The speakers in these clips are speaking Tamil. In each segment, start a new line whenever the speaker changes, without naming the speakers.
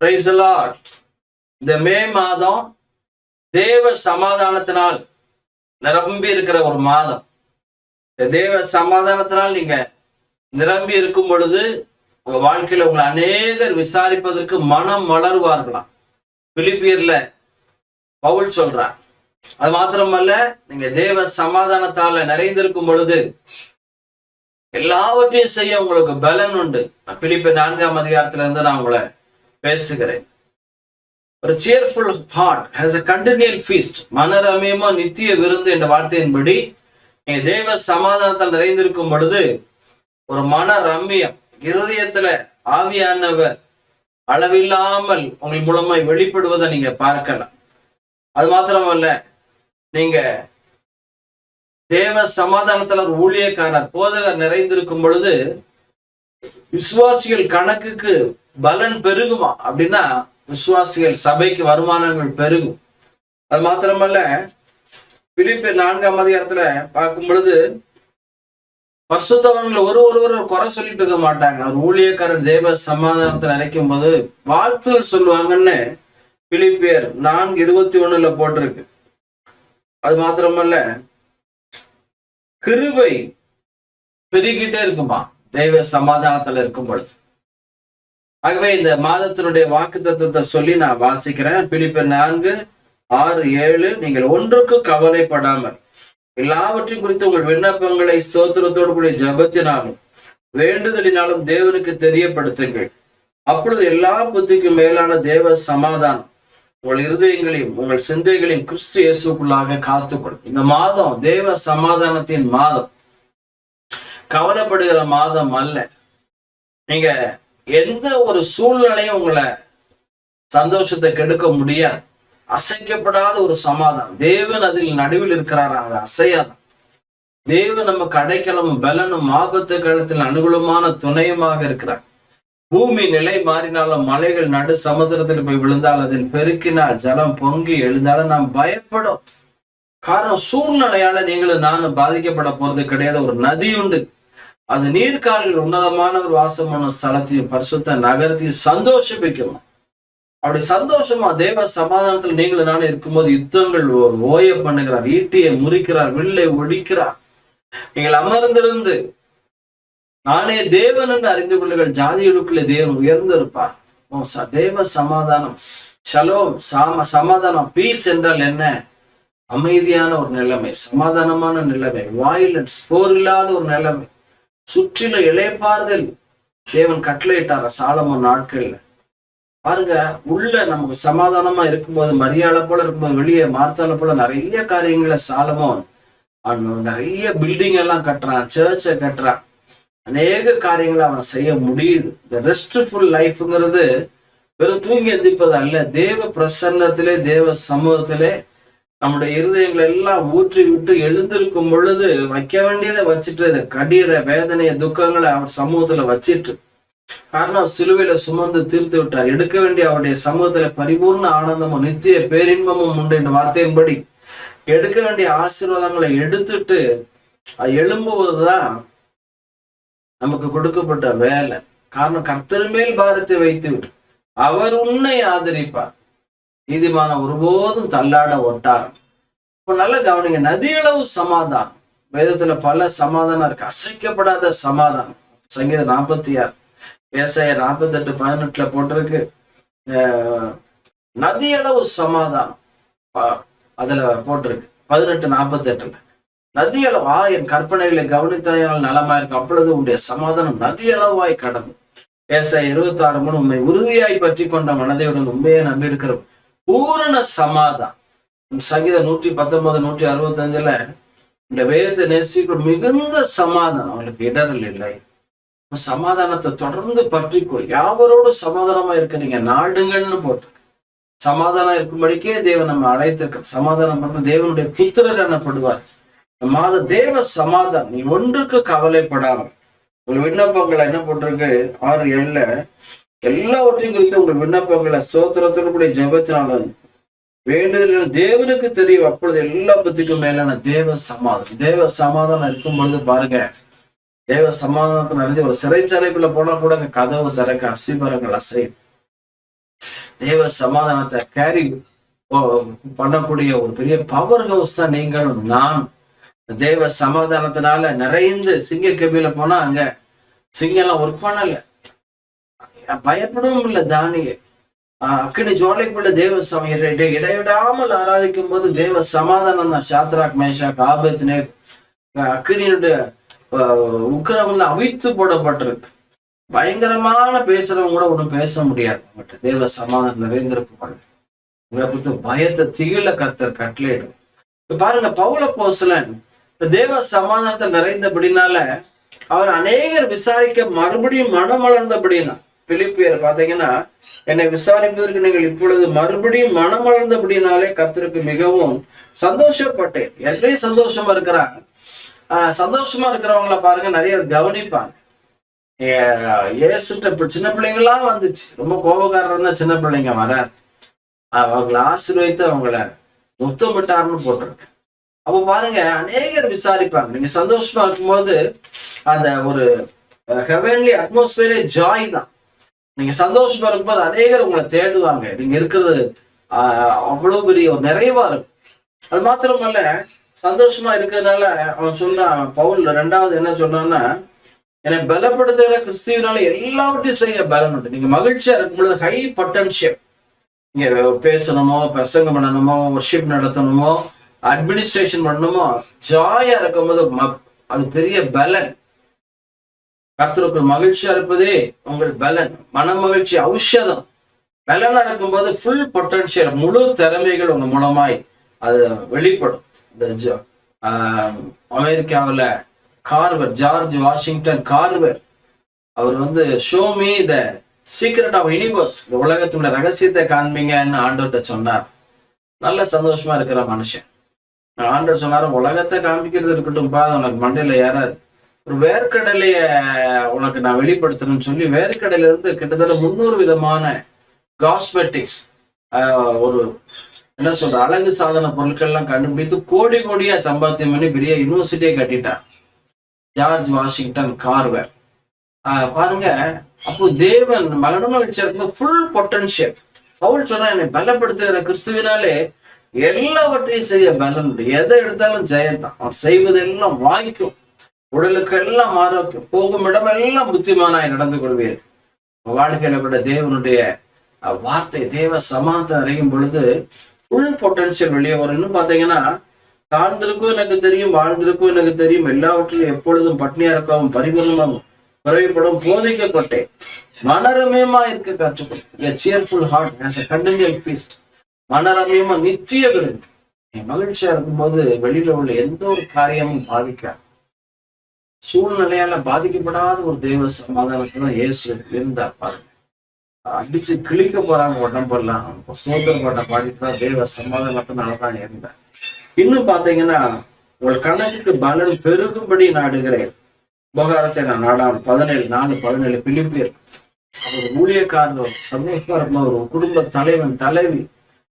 Praise the Lord. இந்த மே மாதம் தேவ சமாதானத்தினால் நிரம்பி இருக்கிற ஒரு மாதம். தேவ சமாதானத்தினால் நீங்க நிரம்பி இருக்கும் பொழுது உங்க வாழ்க்கையில உங்களை அநேகர் விசாரிப்பதற்கு மனம் வளருவார்களாம். பிலிப்பியர்ல பவுல் சொல்றார். அது மாத்திரமல்ல, நீங்க தேவ சமாதானத்தால நிறைந்திருக்கும் பொழுது எல்லாவற்றையும் செய்ய உங்களுக்கு பலன் உண்டு. பிலிப்பியர் 4ஆம் அதிகாரத்துல இருந்து நான் உங்களை பேசுகிறேன். ஒரு cheerful heart has a continual feast. மனரமியமா நித்திய விருந்து என்ற வார்த்தையின்படி நீங்க தேவ சமாதானத்தால் நிறைந்திருக்கும் பொழுது ஒரு மன ரம்மியம், இருதயத்துல ஆவியானவர் அளவில்லாமல் உங்கள் மூலமாய் வெளிப்படுவதை நீங்க பார்க்கலாம். அது மாத்திரமல்ல, நீங்க தேவ சமாதானத்துல ஒரு ஊழியக்காரர் போதகர் நிறைந்திருக்கும் பொழுது விசுவாசிகள் கணக்குக்கு பலன் பெருகுமா அப்படின்னா விசுவாசிகள் சபைக்கு வருமானங்கள் பெருகும். அது மாத்திரமல்ல, பிலிப்பியர் 4ஆம் அதிகாரத்துல பார்க்கும் பொழுது பரிசுத்தவான்கள் ஒருவர் குறை சொல்லிட்டு இருக்க மாட்டாங்க. அவர் ஊழியக்காரர் தேவ சமாதானத்தை நினைக்கும் போது வாழ்த்துகள் சொல்லுவாங்கன்னு பிலிப்பியர் 4:21 போட்டிருக்கு. அது மாத்திரமல்ல, கிருபை பெருகிட்டே இருக்குமா தெய்வ சமாதானத்துல இருக்கும் பொழுது. ஆகவே இந்த மாதத்தினுடைய வாக்குத்தத்தத்தை சொல்லி நான் வாசிக்கிறேன். பிலிப்பியர் 4:6-7 நீங்கள் ஒன்றுக்கு கவலைப்படாமல் எல்லாவற்றையும் குறித்து உங்கள் விண்ணப்பங்களை ஸ்தோத்திரத்தோடு கூடிய ஜபத்தினாலும் வேண்டுதலினாலும் தேவனுக்கு தெரியப்படுத்துங்கள். அப்பொழுது எல்லா புத்திக்கும் மேலான தேவ சமாதானம் உங்கள் இருதயங்களையும் உங்கள் சிந்தைகளையும் கிறிஸ்து இயேசுக்குள்ளாக காத்துக்கொள்ளும். இந்த மாதம் தேவ சமாதானத்தின் மாதம், கவலைப்படுகிற மாதம் அல்ல. நீங்க எந்த ஒரு சூழ்நிலையும் உங்களை சந்தோஷத்தை கெடுக்க முடியாது. அசைக்கப்படாத ஒரு சமாதானம். தேவன் அதில் நடுவில் இருக்கிறார், அது அசையாதான். தேவன் நமக்கு அடைக்கலமும் பலனும் ஆபத்து காலத்தில் அனுகூலமான துணையுமாக இருக்கிறார். பூமி நிலை மாறினாலும் மலைகள் நடு சமுத்திரத்தில் போய் விழுந்தால் அதில் பெருக்கினால் ஜலம் பொங்கி எழுந்தாலும் நாம் பயப்படும். காரணம், சூழ்நிலையால நீங்களும் நானும் பாதிக்கப்பட போறது கிடையாது. ஒரு நதி உண்டு, அது நீர்காலில் உன்னதமான ஒரு வாசமான ஸ்தலத்தையும் பரிசுத்த நகரத்தையும் சந்தோஷிப்பிக்கும். அப்படி சந்தோஷமா தேவ சமாதானத்தில் நீங்களும் நானும் இருக்கும்போது யுத்தங்கள் ஓய பண்ணுகிறார், ஈட்டியை முறிக்கிறார், வில்லை ஒடிக்கிறார். நீங்கள் அமர்ந்திருந்து நானே தேவன் என்று அறிந்து கொள்ளுங்கள், ஜாதிகளுக்குள்ளே தேவன் உயர்ந்திருப்பார். தேவ சமாதானம், ஷலோம், சமாதானம். பீஸ் என்றால் என்ன? அமைதியான ஒரு நிலைமை, சமாதானமான நிலைமை, வயலன்ஸ், போர் இல்லாத ஒரு நிலைமை, சுற்றில இளைப்பாறுதல் தேவன் கட்டளையிட்டார சாலமோன் நாட்கள்ல. பாருங்க, உள்ள நமக்கு சமாதானமா இருக்கும்போது, மரியாதை போல இருக்கும்போது, வெளியே மார்த்தால போல நிறைய காரியங்களை சாலமோன் நிறைய பில்டிங் எல்லாம் கட்டுறான், சர்ச்சை கட்டுறான், அநேக காரியங்களை அவன் செய்ய முடியுது. இந்த ரெஸ்ட்ஃபுல் லைஃப்ங்கிறது வெறும் தூங்கி எந்திப்பது அல்ல. தேவ பிரசன்னத்திலே தேவ சமூகத்திலே நம்முடைய இருதயங்களை எல்லாம் ஊற்றி விட்டு எழுந்திருக்கும் பொழுது வைக்க வேண்டியதை வச்சுட்டு, இதை கடிற வேதனைய துக்கங்களை அவர் சமூகத்துல வச்சிட்டு, காரணம் சிலுவையில சுமந்து தீர்த்து விட்டார். எடுக்க வேண்டிய அவருடைய சமூகத்துல பரிபூர்ண ஆனந்தமும் நித்திய பேரின்பமும் உண்டு என்ற வார்த்தையின்படி எடுக்க வேண்டிய ஆசீர்வாதங்களை எடுத்துட்டு அது எழும்புவதுதான் நமக்கு கொடுக்கப்பட்ட வேலை. காரணம், கர்த்தர் மேல் பாரத்தை வைத்து விட்டு அவர் உன்னை ஆதரிப்பார், நீதிமான ஒருபோதும் தள்ளாட ஒட்டார். இப்ப நல்ல கவனிங்க, நதியளவு சமாதானம். வேதத்துல பல சமாதானம் இருக்கு, அசைக்கப்படாத சமாதானம். சங்கீதம் 46, ஏசாயா 48:18 போட்டிருக்கு. நதியளவு சமாதானம் அதுல போட்டிருக்கு 18:48. நதியளவா என் கற்பனைகளை கவனித்தாயால் நலமா இருக்கு, அப்பொழுது உன்னுடைய சமாதானம் நதியளவாய் கடந்து. ஏசாயா 26:3 உண்மை உறுதியாய் பற்றி கொண்ட மனதையுடன் உண்மையை நம்பி இருக்கிற பூரண சமாதானம். சங்கீதம் 119, 165 இந்த வேதத்தை நேசிக்க மிகுந்த சமாதானம், அவளுக்கு இடரல் இல்லை. சமாதானத்தை தொடர்ந்து பற்றிக்கோ, யாவரோடு சமாதானமா இருக்க நீங்க நாடுங்கள்னு போட்டு சமாதானம் இருக்கும்படிக்கே தேவன் நம்ம அழைத்திருக்க. சமாதானம் பண்ண தேவனுடைய புத்திரர் எனப்படுவார். மாத தேவ சமாதானம். நீ ஒன்றுக்கு கவலைப்படாமல் உங்கள் விண்ணப்பங்களை என்ன போட்டிருக்கு 6:7 எல்லாவற்றையும் குறித்து உங்கள் விண்ணப்பங்களை ஸ்தோத்திரத்தோடு கூடிய ஜெபத்தினாலும் வேண்டுதல் தேவனுக்கு தெரியும், அப்பொழுது எல்லா பத்திக்கும் மேலான தேவ சமாதானம். தேவ சமாதானம் இருக்கும் பொழுது பாருங்க, தேவ சமாதானத்தை நிறைஞ்ச ஒரு சிறைச்சாலைக்குள்ள போனா கூட அங்க கதவு திறக்க அஸ்திபாரங்கள் அசையும். தேவ சமாதானத்தை கேரி பண்ணக்கூடிய ஒரு பெரிய பவர் ஹவுஸ் தான் நீங்களும் நான். தேவ சமாதானத்தினால நிறைந்து சிங்க கபில போனா அங்க சிங்கெல்லாம் ஒர்க் பண்ணல, பயப்படவும் இல்லை. தானிய அக்கினி ஜோலைக்குள்ள தேவ இடைவிடாமல் ஆராதிக்கும் போது தேவ சமாதானம் தான். சாத்ராக் மேஷாக் ஆபேத்நேகோ அக்கினியுடைய உக்கிரம்ல அவித்து போடப்பட்டிருக்கு. பயங்கரமான பேசுறவங்க கூட ஒன்றும் பேச முடியாது. அவங்ககிட்ட தேவ சமாதானம் நிறைந்திருக்கும். உங்களை குறித்து பயத்தை திகில கர்த்தர் கட்டளையிடும். பாருங்க, பவுல் அப்போஸ்தலன் தேவ சமாதானத்தை நிறைந்தபடினால அவர் அநேகர் விசாரிக்க மறுபடியும் மனம் வளர்ந்தபடினா. பிலிப்பியர் பாத்தீங்கன்னா, என்னை விசாரிப்பதற்கு நீங்கள் இப்பொழுது மறுபடியும் மனம் வளர்ந்தபடினாலே கர்த்தருக்கு மிகவும் சந்தோஷப்பட்டேன். எல்லாரும் சந்தோஷமா இருக்கிறாங்க. சந்தோஷமா இருக்கிறவங்கள பாருங்க நிறைய கவனிப்பாங்க. ஏசுட்ட சின்ன பிள்ளைங்களாம் வந்துச்சு, ரொம்ப கோபக்காரர் தான் சின்ன பிள்ளைங்க வராது. அவங்களை ஆசீர்வதித்து அவங்கள முத்தமிட்டாருன்னு போட்டிருக்கு. அப்போ பாருங்க, அநேகர் விசாரிப்பாங்க. நீங்க சந்தோஷமா இருக்கும்போது அந்த ஒரு ஹெவன்லி அட்மாஸ்பியரே ஜாய் தான். நீங்க சந்தோஷமா இருக்கும்போது அநேகர் உங்களை தேடுவாங்க. நீங்க இருக்கிறது அவ்வளவு பெரிய ஒரு நிறைவா இருக்கும். அது மாத்திரமல்ல, சந்தோஷமா இருக்கிறதுனால அவன் சொல்றான், பவுல் ரெண்டாவது என்ன சொல்றான்னா, என்னை பலப்படுத்துகிற கிறிஸ்துவினால எல்லாவற்றையும் செய்ய பலன் உண்டு. நீங்க மகிழ்ச்சியா இருக்கும் பொழுது ஹை பொட்டன்ஷியல், நீங்க பேசணுமோ, பிரசங்கம் பண்ணணுமோ, வொர்ஷிப் நடத்தணுமோ, அட்மினிஸ்ட்ரேஷன் பண்ணணுமோ, ஜாயா இருக்கும்போது அது பெரிய பலன். கர்த்தருக்கு மகிழ்ச்சியா இருப்பதே உங்கள் பலன். மன மகிழ்ச்சி ஔஷதம். பலனா இருக்கும்போது ஃபுல் பொட்டன்ஷியல், முழு திறமைகள் உங்க மூலமாய் அது வெளிப்படும். இந்த அமெரிக்காவில் கார்வர், ஜார்ஜ் வாஷிங்டன் கார்வர், அவர் show me the secret of universe, இந்த உலகத்தோட ரகசியத்தை காண்பீங்கன்னு ஆண்டவர்கிட்ட சொன்னார். நல்ல சந்தோஷமா இருக்கிற மனுஷன். ஆண்டவர் சொன்னாரு, உலகத்தை காண்பிக்கிறது இருக்கட்டும்பா, உனக்கு மண்டையில ஏறாது. ஒரு வேர்க்கடலைய உனக்கு நான் வெளிப்படுத்தணும்னு சொல்லி வேர்க்கடையில இருந்து கிட்டத்தட்ட 300 விதமான காஸ்மெட்டிக்ஸ், ஒரு என்ன சொல்ற அழகு சாதன பொருட்கள்லாம் கண்டுபிடித்து கோடி கோடியா சம்பாத்தியம் பண்ணி பெரிய யூனிவர்சிட்டியை கட்டிட்டார் ஜார்ஜ் வாஷிங்டன் கார்வர். பாருங்க, அப்போ தேவன் மகிழ்ச்சி இருக்கும்போது ஃபுல் பொட்டன்ஷியல். பவுல் சொன்னா, என்னை பலப்படுத்துகிற கிறிஸ்துவினாலே எல்லாவற்றையும் செய்ய பலன் உண்டு. எதை எடுத்தாலும் ஜெயத்தான். அவன் செய்வதெல்லாம் வாய்க்கும். உடலுக்கு எல்லாம் ஆரோக்கியம், போகும் இடமெல்லாம் புத்திமானாய் நடந்து கொள்வீர். வாழ்க்கையில கூட தேவனுடைய வார்த்தை, தேவ சமாதானம் அடையும் பொழுது ஃபுல் பொட்டன்ஷியல் வெளியே வரும். இன்னும் பாத்தீங்கன்னா, தாழ்ந்திருக்கும் எனக்கு தெரியும், வாழ்ந்திருக்கும் எனக்கு தெரியும், எல்லாவற்றிலும் எப்பொழுதும் பட்னியா இருக்கவும் பரிபூர்ணமாகவும் குறைவுபடும் போதிக்கப்பட்டேன். மனரமியமா இருக்க கற்றுக்கொள். Cheerful heart has a continual feast. மனரமியமா நித்திய விருந்து. மகிழ்ச்சியா இருக்கும்போது வெளியில உள்ள எந்த ஒரு காரியமும் பாதிக்காது. சூழ்நிலையால பாதிக்கப்படாத ஒரு தேவ சமாதானத்தை தான் இயேசு இருந்தார். பாருங்க, அடிச்சு கிழிக்க போறாங்க உடம்பெல்லாம், ஸ்தோத்திர பாட்டை பாடிட்டுதான் தேவ சமாதானத்தினாலதான் இருந்தார். இன்னும் பாத்தீங்கன்னா, உங்கள் கணக்குக்கு பலன் பெருகும்படி நாடுகிறேன். உபகாரத்தை நான் நாடாம். 17:4-17 பிலிப்பியர். அவர் ஊழியக்காரர் சந்தோஷமா இருக்கும்போது ஒரு குடும்ப தலைவன் தலைவி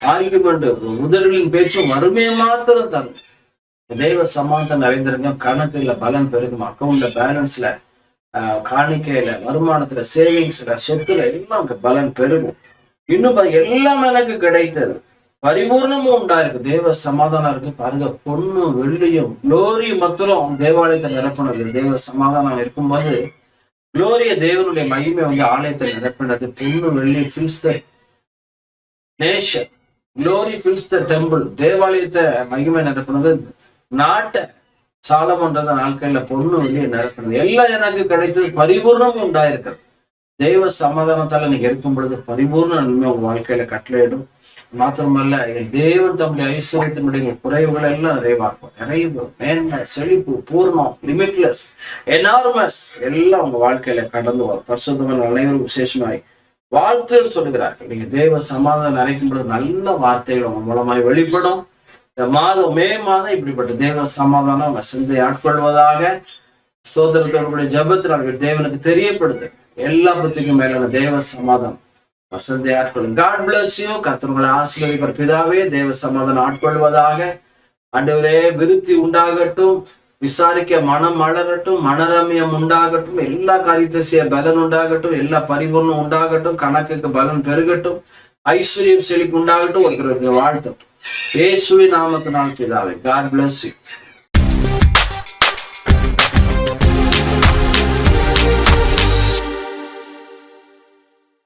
ஆர்குமெண்ட், உதடுகளின் பேச்சும் வறுமையை மாத்திரம் தரும். தெய்வ சமாதானம் நிறைந்திருங்க. கணக்குல பலன் பெருகும். அக்கௌண்ட்ல பேலன்ஸ்ல, காணிக்கையில, வருமானத்துல, சேவிங்ஸ்ல, சொத்துல எல்லாம் பலன் பெருகும். இன்னும் எல்லாம் எனக்கு கிடைத்தது, பரிபூர்ணமும் உண்டா இருக்கு. தேவ சமாதானம் இருக்கு. பாருங்க, பொண்ணு வெள்ளியும் குளோரி மத்திரம் தேவாலயத்தை நிரப்பினது. தேவ சமாதானம் இருக்கும்போது குளோரிய தேவனுடைய மகிமை ஆலயத்தை நிரப்பினது. பொண்ணு வெள்ளி fils the nation, glory fils the temple. தேவாலயத்தை மகிமை நிரப்பினது. நாட்டை சாலமன்ற நாட்கள்ல பொண்ணு வெளியே நிரப்பினது. எல்லாம் எனக்கு கிடைத்தது, பரிபூர்ணமும் உண்டாயிருக்கிறது. தெய்வ சமாதானத்தால நீங்க இருக்கும் பொழுது பரிபூர்ண நன்மை உங்க வாழ்க்கையில கட்டளையிடும். மாத்திரமல்ல, தேவன் தம்முடைய ஐஸ்வர்யத்தினுடைய குறைவுகள் எல்லாம் நிறைவாக்கும். நிறைவு, மேன்மை, செழிப்பு, பூர்ணம், லிமிட்லெஸ், எனார்மஸ் எல்லாம் உங்க வாழ்க்கையில கடந்து வரும். பரிசுத்தமான அனைவரும் விசேஷமாய் வாழ்த்துகள் சொல்லுகிறார்கள். நீங்க தேவ சமாதானம் நினைக்கும் பொழுது நல்ல வார்த்தைகள் உங்க மூலமாய் வெளிப்படும். இந்த மாதம், மே மாதம் இப்படிப்பட்ட தேவ சமாதானம் உங்க சிந்தையை ஆட்கொள்வதாக. ஸ்தோத்திரத்தோடு ஜபத்தினால் தேவனுக்கு தெரியப்படுது. எல்லா புத்திக்கும் மேலான தேவ சமாதானம் வசந்தை ஆட்கொள்ளும். God bless you. கர்த்தர்களை ஆசீர்வதிப்பார். பிதாவே, தேவ சமாதானம் ஆட்கொள்வதாக. ஆண்டவரே, விருத்தி உண்டாகட்டும், விசாரிக்க மனம் மலரட்டும், மனரமியம் உண்டாகட்டும், எல்லா காரியத்தை செய்ய பலன் உண்டாகட்டும், எல்லா பரிபூர்ணம் உண்டாகட்டும், கணக்குக்கு பலன் பெருகட்டும். ஐஸ்வர்யம் செழிப்பு உண்டாகட்டும். ஒருத்தருக்கு வாழ்த்தட்டும். இயேசுவின் நாமத்தினால் பிதாவே. God bless you.